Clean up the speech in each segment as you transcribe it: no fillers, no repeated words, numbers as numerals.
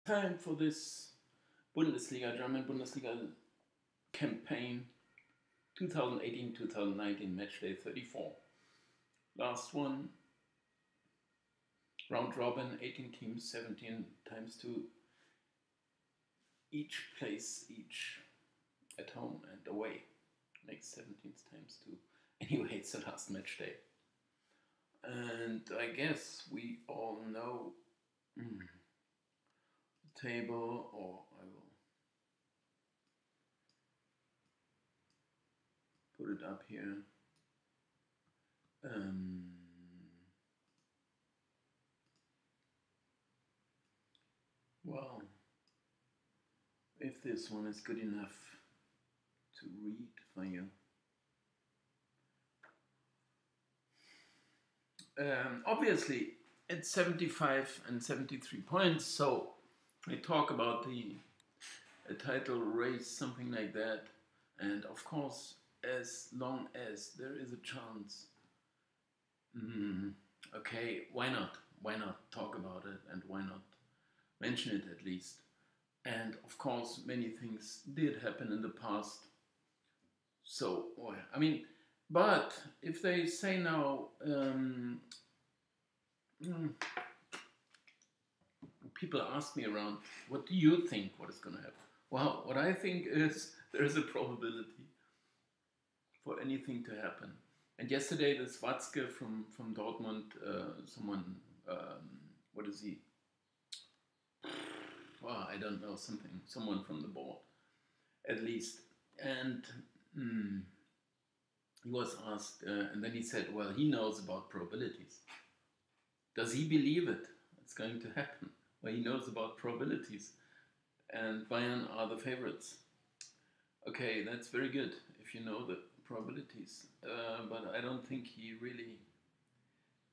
Time for this Bundesliga, German Bundesliga campaign 2018-2019 match day 34. Last one, round robin, 18 teams, 17 times 2. Each place, each at home and away. Makes 17 times 2. Anyway, it's the last match day. And I guess we all know the table, or I will put it up here. Well, if this one is good enough to read for you. Obviously, it's 75 and 73 points, so I talk about a title race, something like that, and of course, as long as there is a chance, okay, why not? Why not talk about it, and why not mention it at least? And of course, many things did happen in the past. So, I mean, but if they say now, people ask me around, what do you think what is going to happen? Well, what I think is there is a probability for anything to happen. And yesterday, this Watzke from Dortmund, someone, what is he? Well, I don't know, someone from the board, at least. And he was asked, and then he said, well, he knows about probabilities. Does he believe it's going to happen? Well, he knows about probabilities, and Bayern are the favorites. Okay, that's very good if you know the probabilities, but I don't think he really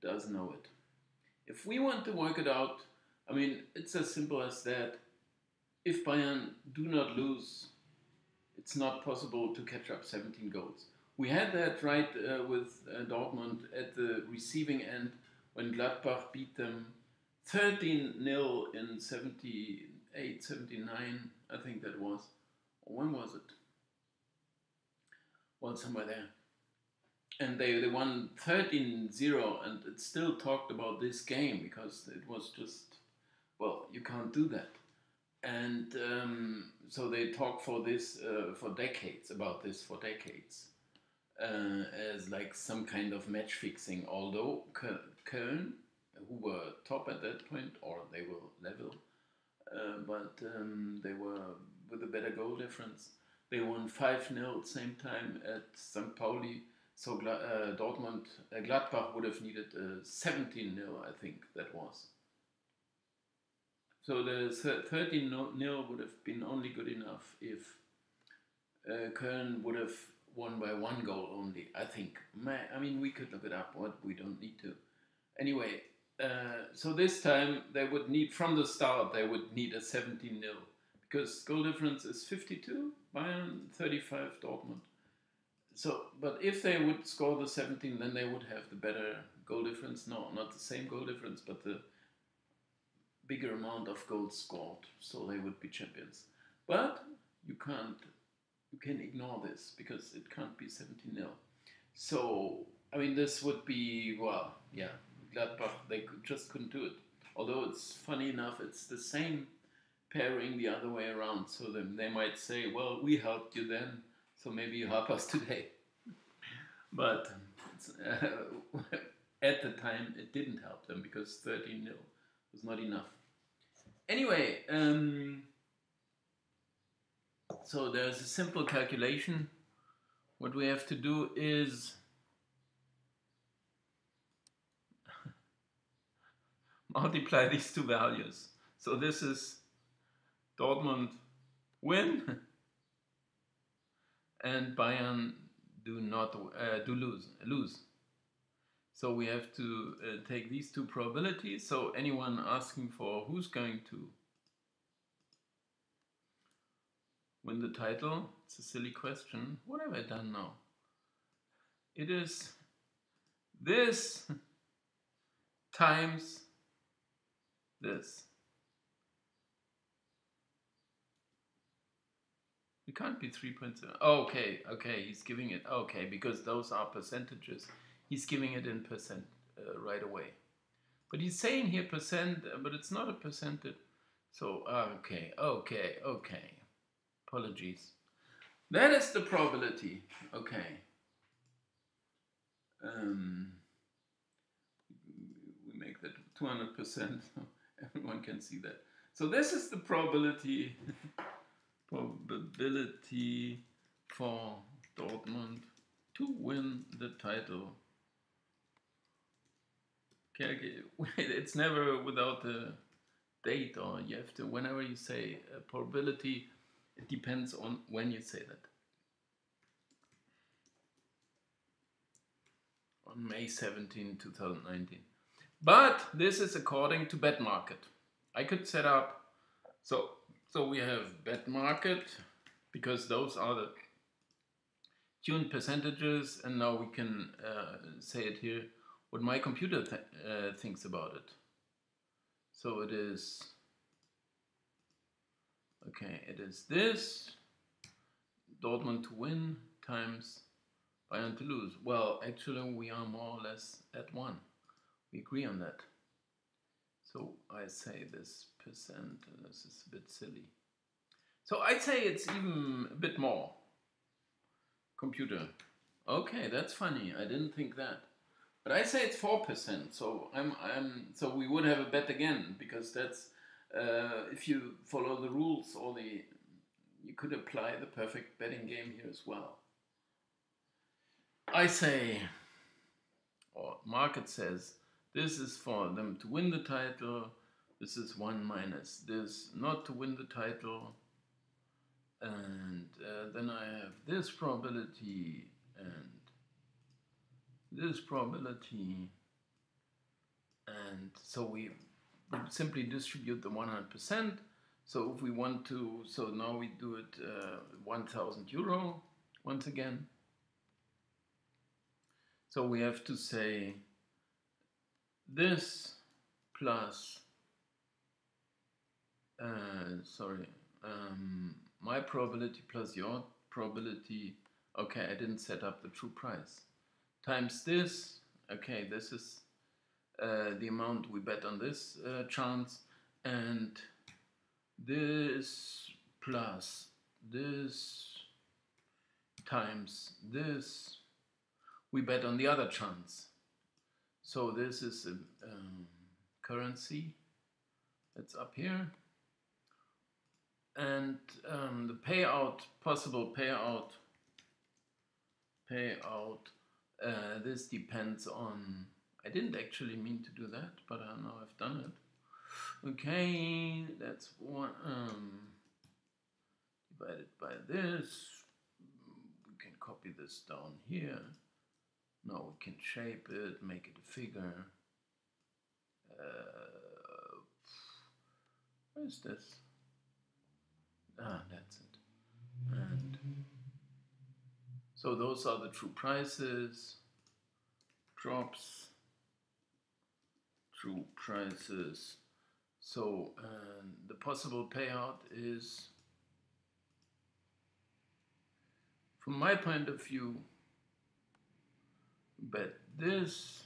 does know it. If we want to work it out, I mean, it's as simple as that. If Bayern do not lose, it's not possible to catch up 17 goals. We had that right with Dortmund at the receiving end when Gladbach beat them 13-0 in 78, 79, I think that was. When was it? Well, somewhere there. And they won 13-0, and it still talked about this game because it was just, well, you can't do that. And so they talk for this for decades, about this for decades, as like some kind of match fixing. Although Köln, who were top at that point, or they were level, but they were with a better goal difference. They won 5-0 same time at St. Pauli. So Dortmund, Gladbach would have needed 17-0, I think that was. So the 13-0 would have been only good enough if Köln would have won by 1 goal only, I think. I mean, we could look it up, but we don't need to. Anyway, so this time they would need, from the start, they would need a 17-0. Because goal difference is 52, Bayern 35, Dortmund. So, but if they would score the 17, then they would have the better goal difference. No, not the same goal difference, but the bigger amount of goals scored, so they would be champions. But you can ignore this because it can't be 17-0. So, I mean, this would be, well, yeah, Gladbach, they just couldn't do it. Although it's funny enough, it's the same pairing the other way around. So then they might say, well, we helped you then, so maybe you help us today. But at the time, it didn't help them because 13-0 was not enough. Anyway, so there's a simple calculation. What we have to do is multiply these two values. So this is Dortmund win and Bayern do lose. So we have to take these two probabilities. So anyone asking for who's going to win the title, it's a silly question. What have I done now? It is this times this. can't be 3.7. Okay, okay, he's giving it. Okay, because those are percentages. He's giving it in percent right away. But he's saying here percent, but it's not a percentage. So, okay. Apologies. That is the probability. Okay. We make that 200%. Everyone can see that. So this is the probability for Dortmund to win the title. Okay, it's never without a date, or you have to, whenever you say a probability, it depends on when you say that. On May 17, 2019. But this is according to bet market. I could set up, so we have bet market, because those are the tuned percentages, and now we can say it here, what my computer thinks about it. So it is, okay, it is this, Dortmund to win times Bayern to lose. Well, actually we are more or less at 1. We agree on that. So I say this percent, this is a bit silly. So I'd say it's even a bit more. Computer. Okay, that's funny. I didn't think that. But I say it's 4%. So so we would have a bet again, because that's if you follow the rules, or you could apply the perfect betting game here as well. I say, or market says, this is for them to win the title. This is 1 minus this not to win the title. And then I have this probability and this probability. And so we would simply distribute the 100%. So if we want to, so now we do it 1,000 euro once again. So we have to say this plus, my probability plus your probability, okay, I didn't set up the true price, times this, okay, this is the amount we bet on this chance, and this plus this times this we bet on the other chance. So this is a currency that's up here, and the payout, possible payout, this depends on, I didn't actually mean to do that, but now I've done it. Okay, that's one divided by this. We can copy this down here. Now we can shape it, make it a figure. Where is this? Ah, that's it. And so those are the true prices, drops, true prices. So the possible payout is, from my point of view, bet this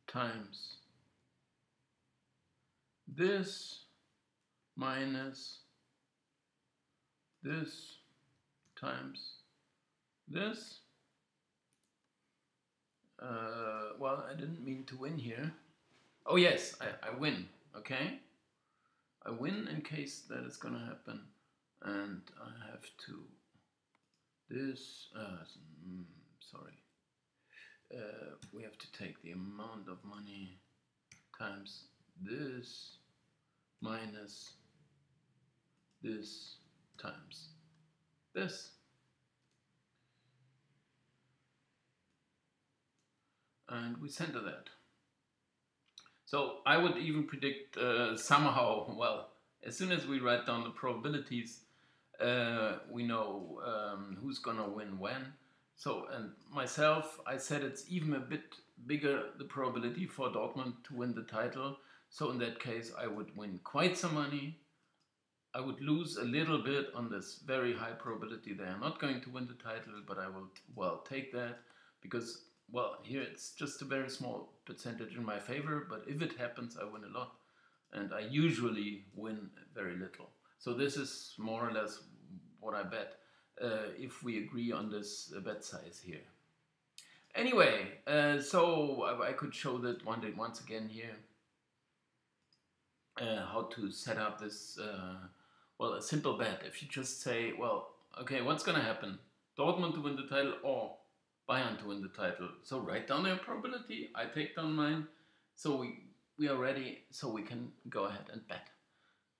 times this minus this times this. Well, I didn't mean to win here. Oh yes, I win, okay? I win in case that is gonna happen. And I have to, this, sorry. We have to take the amount of money times this minus this times this. And we center that. So I would even predict somehow, well, as soon as we write down the probabilities, we know who's gonna win when. So, and myself, I said it's even a bit bigger, the probability for Dortmund to win the title. So in that case, I would win quite some money. I would lose a little bit on this very high probability they are not going to win the title, but I will, well, take that because, well, here it's just a very small percentage in my favor, but if it happens, I win a lot. And I usually win very little. So this is more or less what I bet if we agree on this bet size here. Anyway, so I could show that once again here how to set up this, well, a simple bet. If you just say, well, okay, what's going to happen? Dortmund to win the title or Bayern to win the title. So write down their probability. I take down mine. So we are ready, so we can go ahead and bet.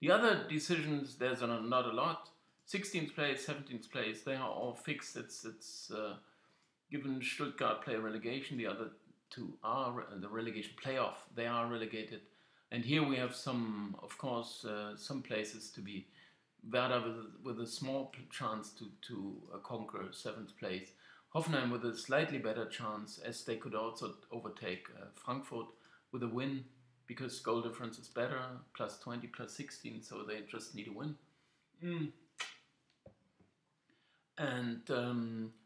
The other decisions, there's not a lot. 16th place, 17th place, they are all fixed. It's given Stuttgart play relegation, the other two are the relegation playoff. They are relegated. And here we have some, of course, some places to be. Werder with a small chance to conquer 7th place. Hoffenheim with a slightly better chance, as they could also overtake Frankfurt with a win, because goal difference is better, plus 20, plus 16, so they just need a win. And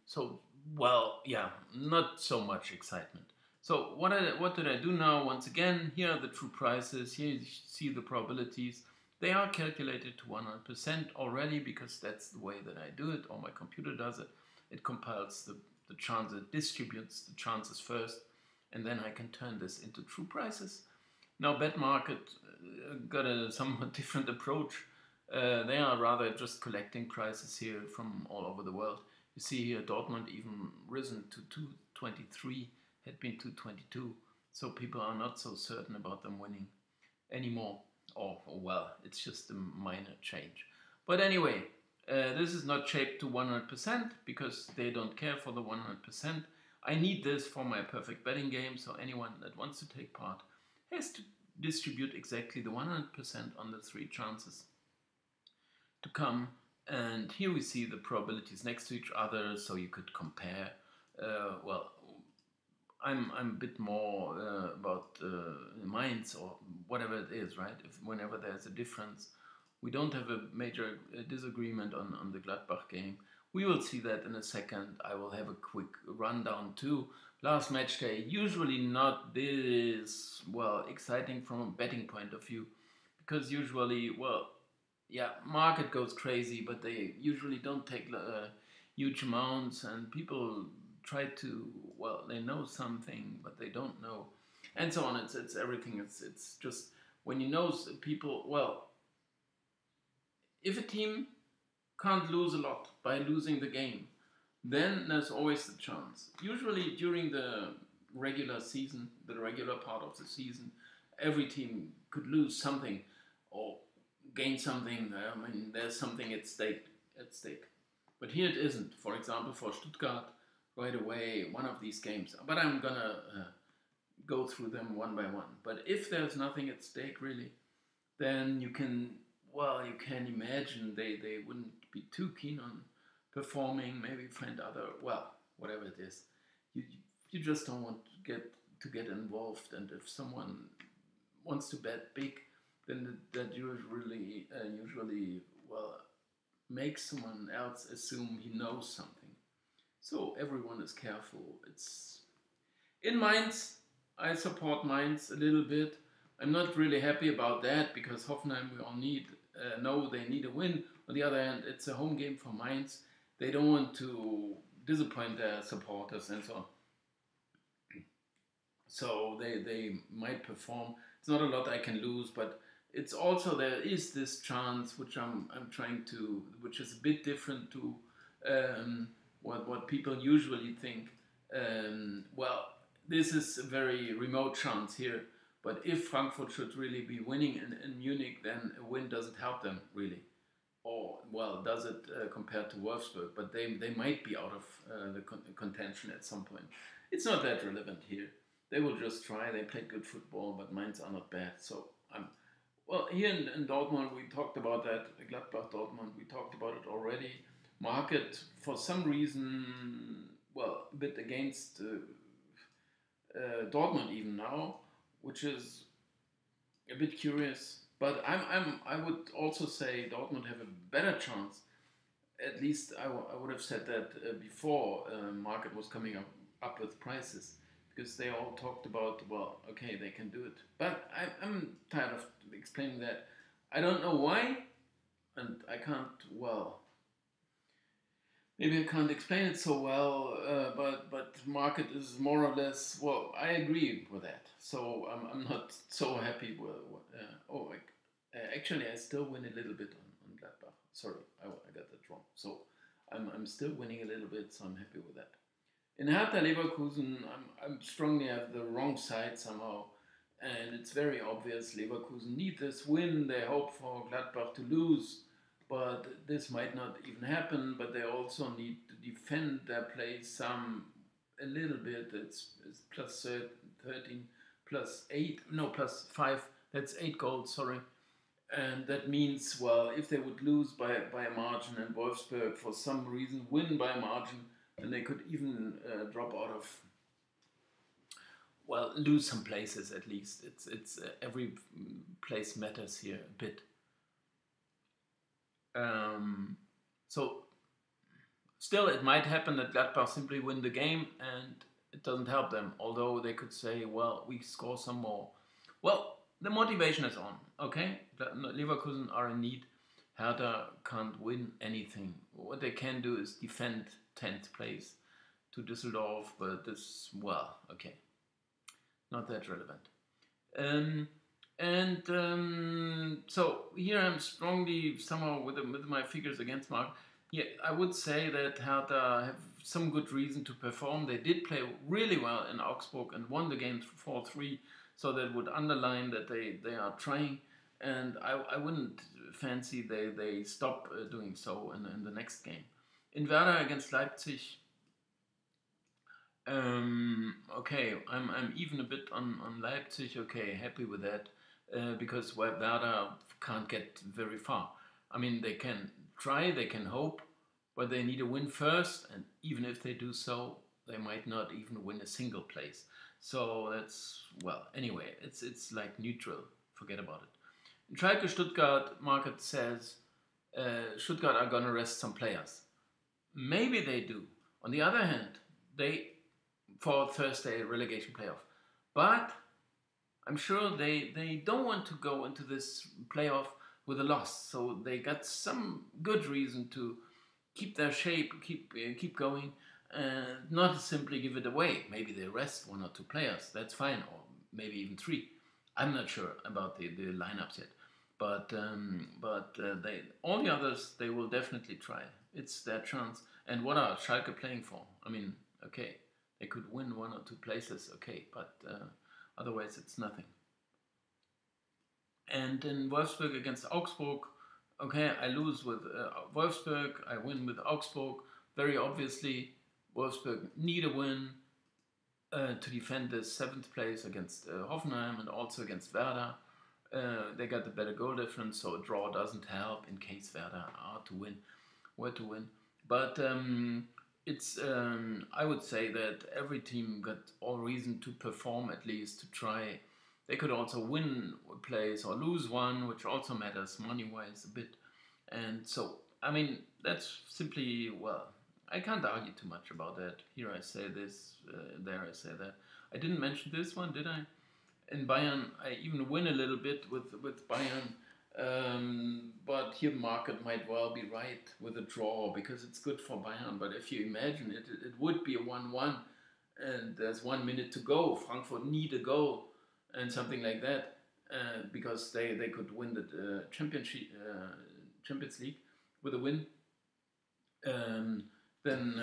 so, well, yeah, not so much excitement. So what did I do now? Once again, here are the true prices. Here you see the probabilities. They are calculated to 100% already, because that's the way that I do it, or my computer does it. It compiles the chance, it distributes the chances first, and then I can turn this into true prices. Now, Bet Market got a somewhat different approach. They are rather just collecting prices here from all over the world. You see here Dortmund even risen to 223, had been 222, so people are not so certain about them winning anymore. Or well, it's just a minor change. But anyway, this is not shaped to 100% because they don't care for the 100%. I need this for my perfect betting game, so anyone that wants to take part has to distribute exactly the 100% on the 3 chances to come. And here we see the probabilities next to each other, so you could compare. Well, I'm a bit more about minds or whatever it is, right? Whenever there's a difference, we don't have a major disagreement on the Gladbach game. We will see that in a second. I will have a quick rundown too. Last match day, usually not this, well, exciting from a betting point of view, because usually, well, yeah, market goes crazy, but they usually don't take huge amounts, and people try to, well, they know something, but they don't know, and so on. It's everything. It's just when you know people, well, if a team can't lose a lot by losing the game, then there's always the chance. Usually during the regular season, the regular part of the season, every team could lose something or gain something. I mean, there's something at stake. But here it isn't. For example, for Stuttgart, right away, one of these games. But I'm gonna go through them one by one. But if there's nothing at stake really, then you can imagine they wouldn't be too keen on performing. Maybe find other, well, whatever it is. You just don't want to get involved. And if someone wants to bet big, then that usually well, makes someone else assume he knows something. So everyone is careful. It's in Mainz. I support Mainz a little bit. I'm not really happy about that because Hoffenheim, we all know they need a win. On the other hand, it's a home game for Mainz. They don't want to disappoint their supporters and so on. So they might perform. It's not a lot I can lose, but it's also, there is this chance which I'm trying to, which is a bit different to what people usually think. Well, this is a very remote chance here, but if Frankfurt should really be winning in Munich, then a win doesn't help them really. Or, well, does it compared to Wolfsburg, but they might be out of the contention at some point. It's not that relevant here. They will just try. They played good football, but Mainz are not bad. So well, here in Dortmund, we talked about that. Gladbach, Dortmund, we talked about it already. Market, for some reason, well, a bit against Dortmund even now, which is a bit curious. But I would also say Dortmund have a better chance. At least I would have said that before market was coming up with prices, because they all talked about, well, okay, they can do it. But I'm tired of explaining that. I don't know why, and I can't, well, maybe I can't explain it so well, but market is more or less, well, I agree with that. So I'm not so happy with, actually I still win a little bit on Gladbach. Sorry, I got that wrong. So I'm still winning a little bit, so I'm happy with that. In Hertha Leverkusen, I'm strongly at the wrong side somehow. And it's very obvious Leverkusen need this win. They hope for Gladbach to lose, but this might not even happen. But they also need to defend their play a little bit. It's plus 13, plus 8, no, plus 5. That's 8 goals, sorry. And that means, well, if they would lose by a margin and Wolfsburg for some reason win by a margin, then they could even drop out of, well, lose some places at least. It's every place matters here a bit. So still, it might happen that Gladbach simply win the game and it doesn't help them. Although they could say, well, we score some more. Well, the motivation is on. Okay, Leverkusen are in need. Hertha can't win anything. What they can do is defend 10th place to Düsseldorf, but this, well, okay, not that relevant. So here I'm strongly somehow with my figures against Mark. Yeah, I would say that Hertha have some good reason to perform. They did play really well in Augsburg and won the game 4-3, so that would underline that they are trying. And I wouldn't fancy they stop doing so in the next game. In Werder against Leipzig, okay, I'm even a bit on Leipzig. Okay, happy with that, because Werder can't get very far. I mean, they can try, they can hope, but they need a win first, and even if they do so, they might not even win a single place. So that's, well, anyway, it's like neutral. Forget about it. In Schalke Stuttgart, market says Stuttgart are gonna rest some players. Maybe they do. On the other hand, they for Thursday relegation playoff. But I'm sure they don't want to go into this playoff with a loss. So they got some good reason to keep their shape, keep going, and not simply give it away. Maybe they rest 1 or 2 players. That's fine, or maybe even 3. I'm not sure about the lineups yet. But they all the others they will definitely try. It's their chance. And what are Schalke playing for? I mean, okay, they could win 1 or 2 places, okay, but otherwise it's nothing. And in Wolfsburg against Augsburg, okay, I lose with Wolfsburg, I win with Augsburg. Very obviously, Wolfsburg need a win to defend the 7th place against Hoffenheim and also against Werder. They got the better goal difference, so a draw doesn't help in case Werder were to win. But it's I would say that every team got all reason to perform, at least to try. They could also win a place or lose one, which also matters money-wise a bit. And so, I mean, that's simply, well, I can't argue too much about that. Here I say this, there I say that. I didn't mention this one, did I? In Bayern, I even win a little bit with Bayern. But here market might well be right with a draw because it's good for Bayern. But if you imagine it would be a 1-1 and there's 1 minute to go. Frankfurt need a goal and something like that because they could win the Champions League with a win. Then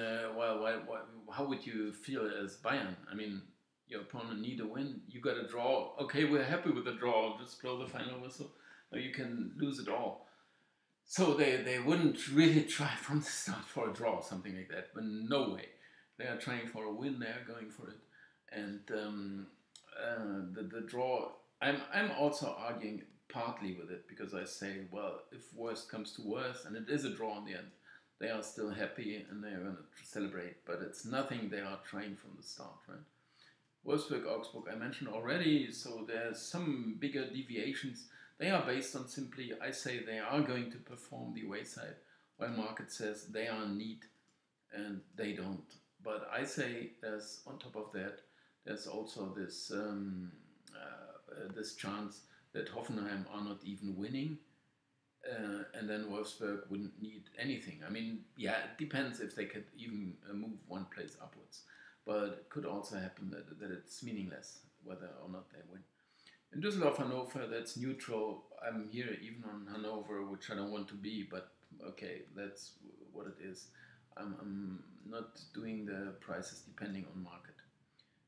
how would you feel as Bayern? I mean, your opponent need a win. You got a draw. Okay, we're happy with the draw. Just blow the final whistle. No, you can lose it all. So they wouldn't really try from the start for a draw, something like that. But no way. They are trying for a win. They are going for it. And the draw, I'm also arguing partly with it because I say, well, if worst comes to worst, and it is a draw in the end, they are still happy and they are going to celebrate. But it's nothing they are trying from the start, right? Wolfsburg, Augsburg, I mentioned already. So there's some bigger deviations They are based on simply, I say they are going to perform the away side, while market says they are in need and they don't. But I say there's on top of that, there's also this chance that Hoffenheim are not even winning, and then Wolfsburg wouldn't need anything. I mean, yeah, it depends if they could even move one place upwards, but it could also happen that it's meaningless whether or not they win. In Düsseldorf, Hanover, that's neutral. I'm here even on Hanover, which I don't want to be, but okay, that's what it is. I'm not doing the prices depending on market.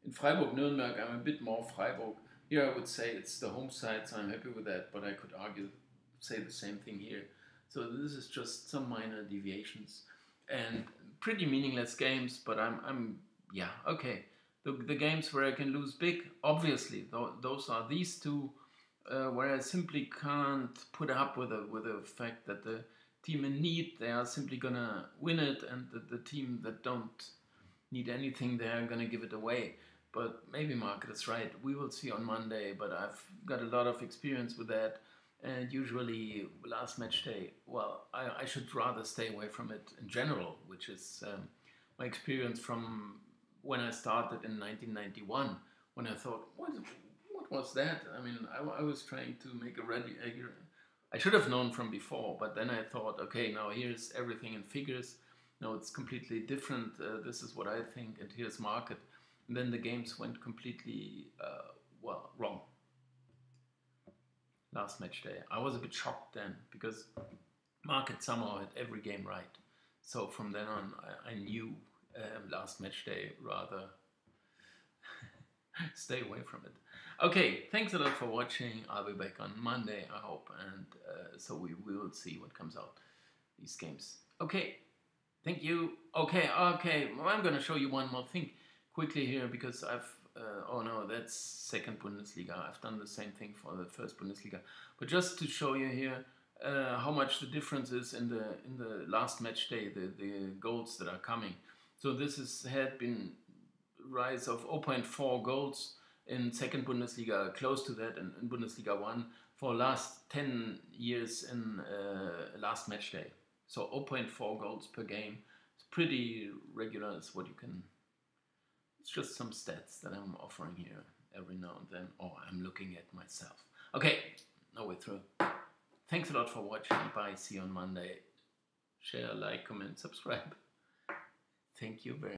In Freiburg, Nuremberg, I'm a bit more Freiburg. Here I would say it's the home side, so I'm happy with that, but I could say the same thing here. So this is just some minor deviations and pretty meaningless games, but yeah, okay. The games where I can lose big, obviously, those are these two, where I simply can't put up with the fact that the team in need, they are simply gonna win it, and the team that don't need anything, they're gonna give it away. But maybe market is right. We will see on Monday, but I've got a lot of experience with that. And usually last match day, well, I should rather stay away from it in general, which is my experience from when I started in 1991, when I thought, what was that? I mean, I was trying to make I should have known from before, but then I thought, okay, now here's everything in figures. No, it's completely different. This is what I think, and here's market. And then the games went completely, wrong. Last match day. I was a bit shocked then because market somehow had every game right. So from then on, I knew last match day rather stay away from it. Okay, thanks a lot for watching. I'll be back on Monday, I hope, and so we will see what comes out these games. Okay, thank you. Okay, well, I'm gonna show you one more thing quickly here because oh no, that's second Bundesliga. I've done the same thing for the first Bundesliga, but just to show you here how much the difference is in the last match day, the goals that are coming. So this had been rise of 0.4 goals in second Bundesliga, close to that in Bundesliga 1 for last 10 years in last match day. So 0.4 goals per game. It's pretty regular. It's what you can. It's just some stats that I'm offering here every now and then, or I'm looking at myself. Okay, now we're through. Thanks a lot for watching. Bye. See you on Monday. Share, like, comment, subscribe. Thank you very much.